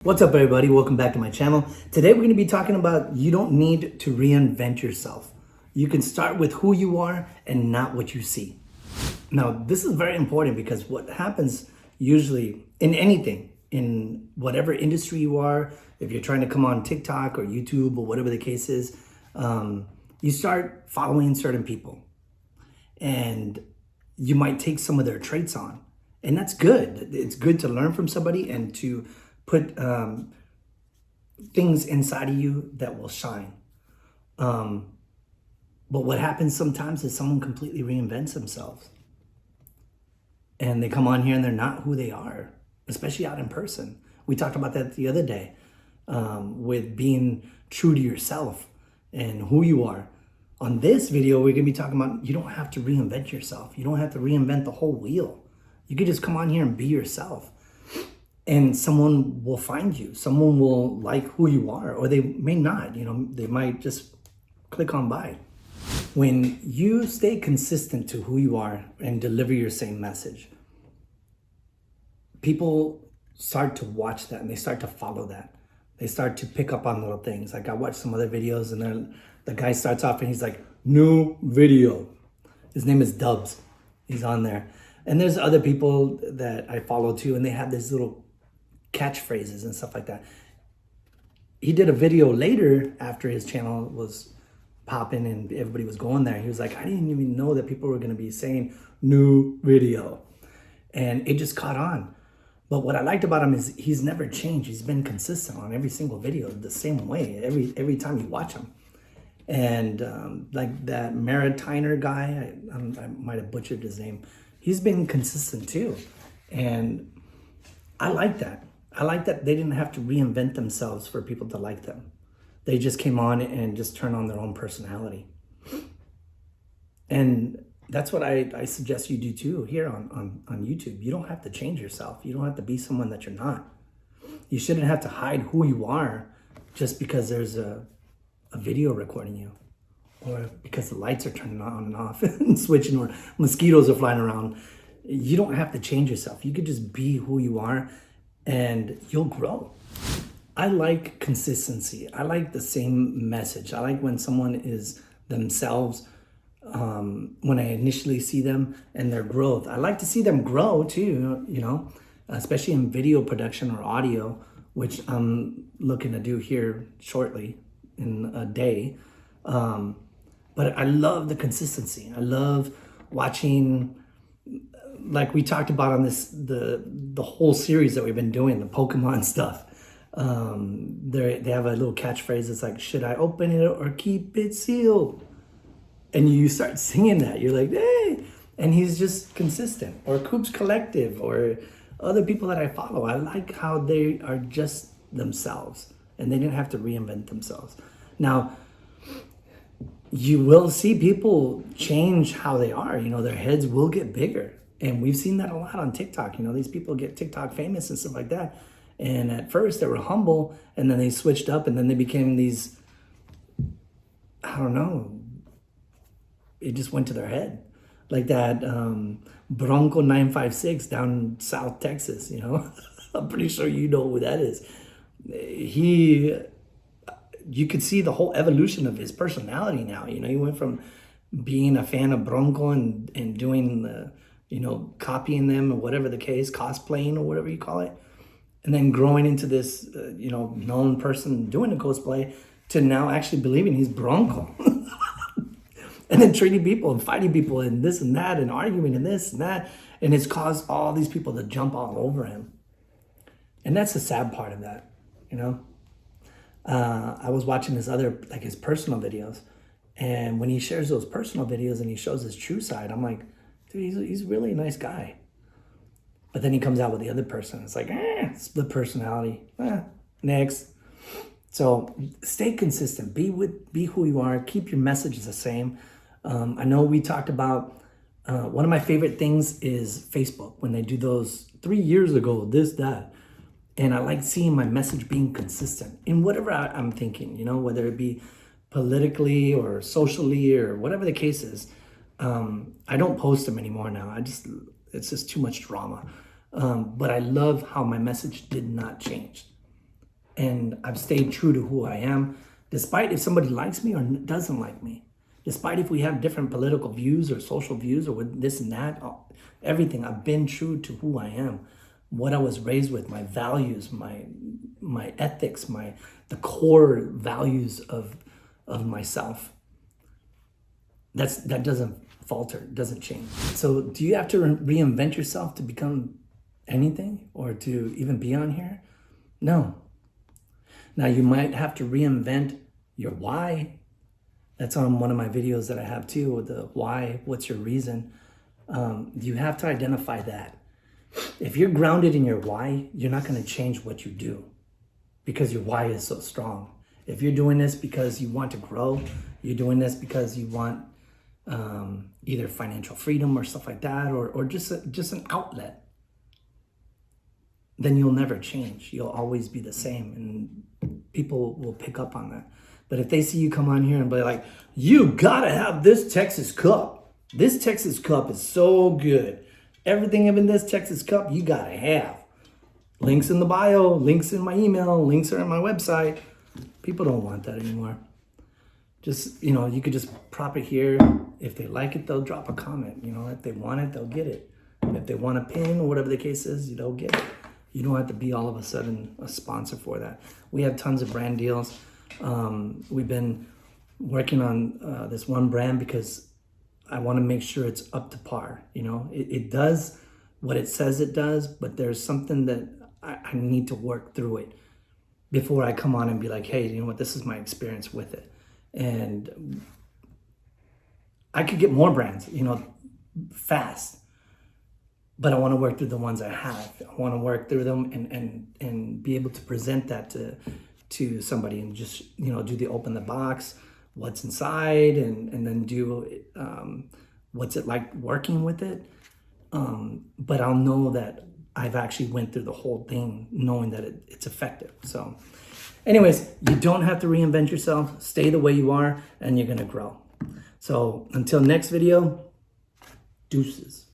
What's up, everybody? Welcome back to my channel. Today we're going to be talking about you don't need to reinvent yourself. You can start with who you are and not what you see. Now, this is very important because what happens usually in anything, in whatever industry you are, if you're trying to come on TikTok or YouTube or whatever the case is, you start following certain people and you might take some of their traits on. And that's good. It's good to learn from somebody and to put things inside of you that will shine. But what happens sometimes is someone completely reinvents themselves. And they come on here and they're not who they are, especially out in person. We talked about that the other day with being true to yourself and who you are. On this video, we're gonna be talking about you don't have to reinvent yourself. You don't have to reinvent the whole wheel. You could just come on here and be yourself. And someone will find you. Someone will like who you are, or they may not. They might just click on by. When you stay consistent to who you are and deliver your same message, people start to watch that and they start to follow that. They start to pick up on little things. Like I watched some other videos and then the guy starts off and he's like, new video. His name is Dubs. He's on there. And there's other people that I follow too, and they have this little catchphrases and stuff like that. He did a video later after his channel was popping and everybody was going there. He was like, I didn't even know that people were going to be saying new video. And it just caught on. But what I liked about him is he's never changed. He's been consistent on every single video the same way, every time you watch him. And like that Maritiner guy, I might have butchered his name. He's been consistent too. And I like that. I like that they didn't have to reinvent themselves for people to like them. They just came on and just turned on their own personality. And that's what I suggest you do too here on YouTube. You don't have to change yourself. You don't have to be someone that you're not. You shouldn't have to hide who you are just because there's a video recording you, or because the lights are turning on and off and switching, or mosquitoes are flying around. You don't have to change yourself. You could just be who you are and you'll grow. I like consistency. I like the same message. I like when someone is themselves when I initially see them and their growth. I like to see them grow too, especially in video production or audio, which I'm looking to do here shortly in a day. But I love the consistency. I love watching, like we talked about on the whole series that we've been doing, the Pokemon stuff. They have a little catchphrase. It's like, should I open it or keep it sealed? And you start singing that. You're like, hey. And he's just consistent. Or Coops Collective or other people that I follow. I like how they are just themselves and they didn't have to reinvent themselves. Now, you will see people change how they are. Their heads will get bigger. And we've seen that a lot on TikTok. These people get TikTok famous and stuff like that. And at first they were humble and then they switched up and then they became these, I don't know, it just went to their head. Like that Bronco 956 down in South Texas, I'm pretty sure you know who that is. You could see the whole evolution of his personality now. He went from being a fan of Bronco and doing the, copying them or whatever the case, cosplaying or whatever you call it, and then growing into this, known person doing the cosplay to now actually believing he's Bronco. And then treating people and fighting people and this and that and arguing and this and that. And it's caused all these people to jump all over him. And that's the sad part of that, I was watching his personal videos. And when he shares those personal videos and he shows his true side, I'm like, dude, he's really a nice guy. But then he comes out with the other person. It's like, split personality. Next. So stay consistent. Be who you are. Keep your messages the same. I know we talked about, one of my favorite things is Facebook. When they do those 3 years ago, this, that. And I like seeing my message being consistent in whatever I'm thinking, whether it be politically or socially or whatever the case is. I don't post them anymore now. It's just too much drama. But I love how my message did not change. And I've stayed true to who I am, despite if somebody likes me or doesn't like me. Despite if we have different political views or social views or with this and that, everything, I've been true to who I am, what I was raised with, my values, my ethics, the core values of myself. That doesn't falter, doesn't change. So do you have to reinvent yourself to become anything or to even be on here? No. Now you might have to reinvent your why. That's on one of my videos that I have too, the why, what's your reason? You have to identify that. If you're grounded in your why, you're not going to change what you do because your why is so strong. If you're doing this because you want to grow, you're doing this because you want either financial freedom or stuff like that, or just an outlet, then you'll never change. You'll always be the same, and people will pick up on that. But if they see you come on here and be like, you gotta have this Texas cup. This Texas cup is so good. Everything in this Texas cup, you gotta have. Links in the bio, links in my email, links are on my website. People don't want that anymore. Just, you could just prop it here. If they like it, they'll drop a comment. If they want it, they'll get it. If they want a pin or whatever the case is, they'll get it. You don't have to be all of a sudden a sponsor for that. We have tons of brand deals. We've been working on this one brand because I want to make sure it's up to par. It does what it says it does, but there's something that I need to work through it before I come on and be like, hey, you know what, this is my experience with it. And I could get more brands, fast. But I want to work through the ones I have. I want to work through them and be able to present that to somebody and just, do the open the box, what's inside, and then do what's it like working with it. But I'll know that I've actually went through the whole thing knowing that it's effective. So anyways, you don't have to reinvent yourself. Stay the way you are and you're going to grow. So until next video, deuces.